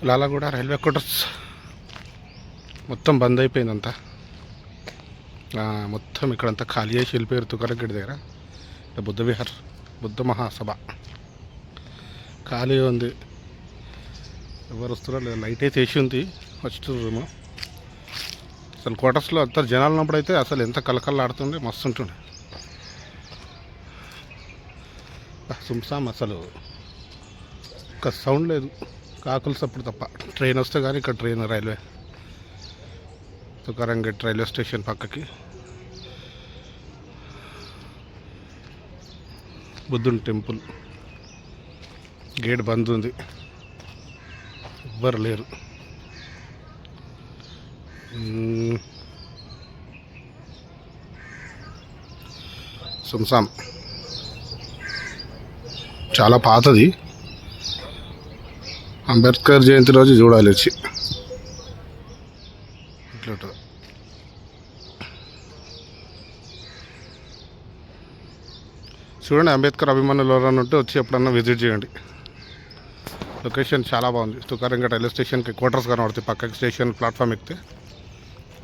Lalaguda railway quarters మొత్తం బంద్ అయిపోయిందంతా. మొత్తం ఇక్కడంతా ఖాళీ చేసి వెళ్ళిపోయారు. తుకారంగేట్ దగ్గర బుద్ధ విహార్, బుద్ధ మహాసభ ఖాళీ ఉంది. ఎవరు వస్తారో లేదు. లైట్ అయితే వేసి ఉంది. వస్తుర్రేమో. అసలు క్వార్టర్స్లో అంత జనాలు ఉన్నప్పుడు అయితే అసలు ఎంత కలకల్లాడుతుండే, మస్తు ఉంటుండే. సుంసాం అసలు ఒక సౌండ్ లేదు, కాకులు సప్పుడు తప్ప. ట్రైన్ వస్తే కానీ ఇక్కడ train railway Tukaramgate railway station పక్కకి బుద్ధుని టెంపుల్ గేట్ బంద్ ఉంది, ఎవ్వరు లేరు. సుంసాం చాలా పాతది. అంబేద్కర్ జయంతి రోజు చూడాలి వచ్చి. ఇట్లా ఉంటుంది. చూడండి, అంబేద్కర్ అభిమానులు ఎవరైనా ఉంటే వచ్చి ఎప్పుడన్నా విజిట్ చేయండి. లొకేషన్ చాలా బాగుంది. తుకారంగేట్ రైల్వే స్టేషన్కి క్వార్టర్స్ కనబడుతాయి. పక్కకి స్టేషన్ ప్లాట్ఫామ్ ఎక్కితే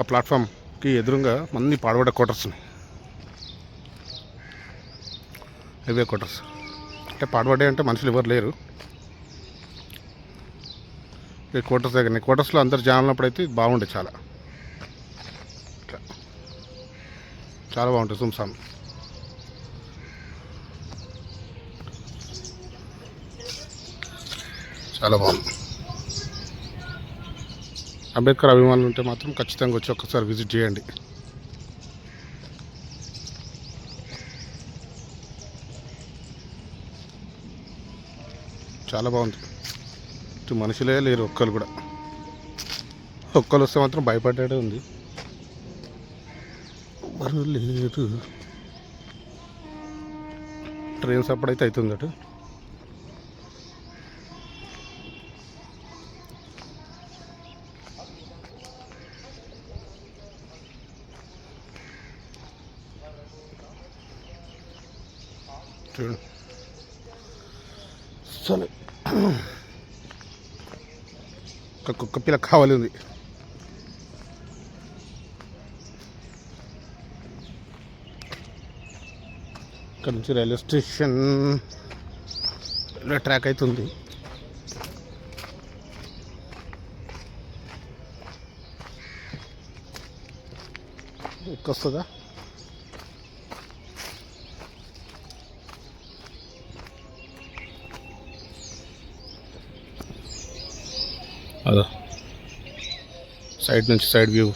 ఆ ప్లాట్ఫామ్కి ఎదురుగా మంది పాడబడ్డ క్వార్టర్స్ ఉన్నాయి. హైవే క్వార్టర్స్ అంటే పాడబడ్డాయి అంటే మనుషులు ఎవరు లేరు. ఈ క్వార్టర్స్ దగ్గర క్వార్టర్స్లో అందరు జాయినప్పుడు అయితే బాగుండే. చాలా చాలా బాగుంటుంది సుంసాం. చాలా బాగుంది. అంబేద్కర్ అభిమానులు ఉంటే మాత్రం ఖచ్చితంగా వచ్చి ఒక్కసారి విజిట్ చేయండి. చాలా బాగుంది. ఇటు మనుషులే లేరు ఒక్కరు కూడా. ఒక్కరు వస్తే మాత్రం భయపడ్డాడే ఉంది. ఎవరు లేరు. ట్రైన్స్ అప్పుడైతే అవుతుంది అటు. చూడండి సరే, ఒక కుక్క పిల్ల కావాలి ఉంది. ఇక్కడ నుంచి రైల్వే స్టేషన్, రైల్వే ట్రాక్ అవుతుంది. ఎక్కొస్తుందా? అదా సైడ్ నుంచి సైడ్ వ్యూ.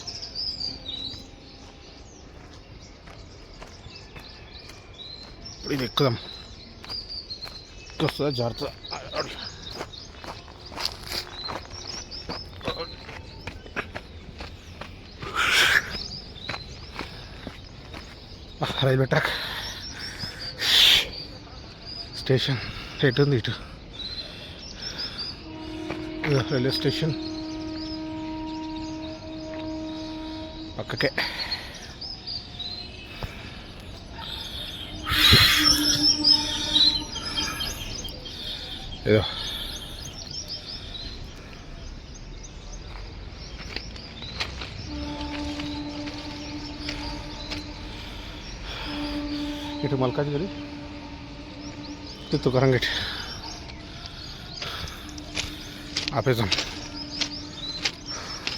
ఇది ఎక్కుదాం. వస్తుందా? జాగ్రత్త. రైల్వే ట్రాక్ స్టేషన్ ఎటు ఉంది? ఇటు రైల్వే స్టేషన్ పక్కకే. ఏదో ఇటు మల్కాజ్గిరి, ఇటు తుకారంగేట్ ఆపేసాం.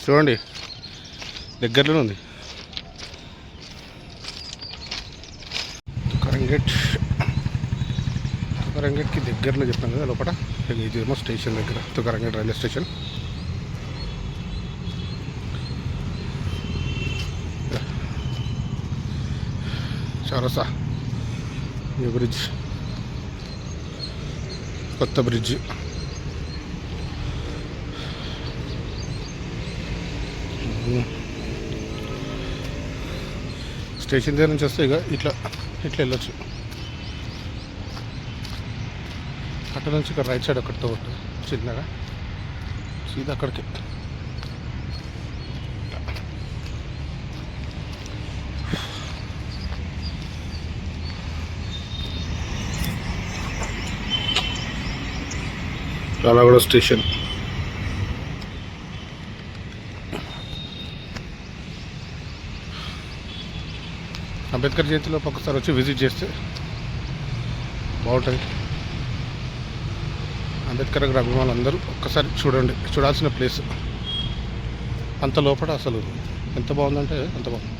చూడండి, దగ్గరలోనే ఉంది తుకారంగేట్కి దగ్గరలో చెప్పాను కదా లోపల. ఇదేమో స్టేషన్ దగ్గర, తుకారంగేట్ రైల్వే స్టేషన్. చౌరస్తా, న్యూ బ్రిడ్జ్, కొత్త బ్రిడ్జ్. స్టేషన్ దగ్గర నుంచి వస్తే ఇక ఇట్లా ఇట్లా వెళ్ళొచ్చు. అక్కడ నుంచి ఇక్కడ రైట్ సైడ్ ఒకటితో ఒకటి చిన్నగా సీదా అక్కడికి. లాలాగూడ స్టేషన్. అంబేద్కర్ జయంతిలో ఒక్కసారి వచ్చి విజిట్ చేస్తే బాగుంటుంది. అంబేద్కర్ గారి అభిమానులు అందరూ ఒక్కసారి చూడండి, చూడాల్సిన ప్లేస్. అంత లోపల అసలు ఎంత బాగుందంటే అంత బాగుంది.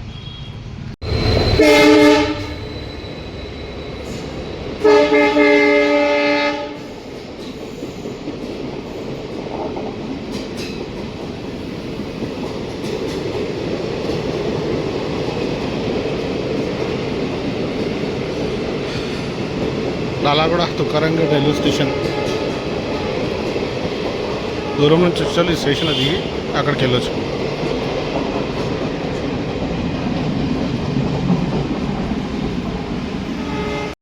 Lalaguda Tukaram gate railway station. దూరం నుంచి వచ్చి ఈ స్టేషన్లో దిగి అక్కడికి వెళ్ళొచ్చు.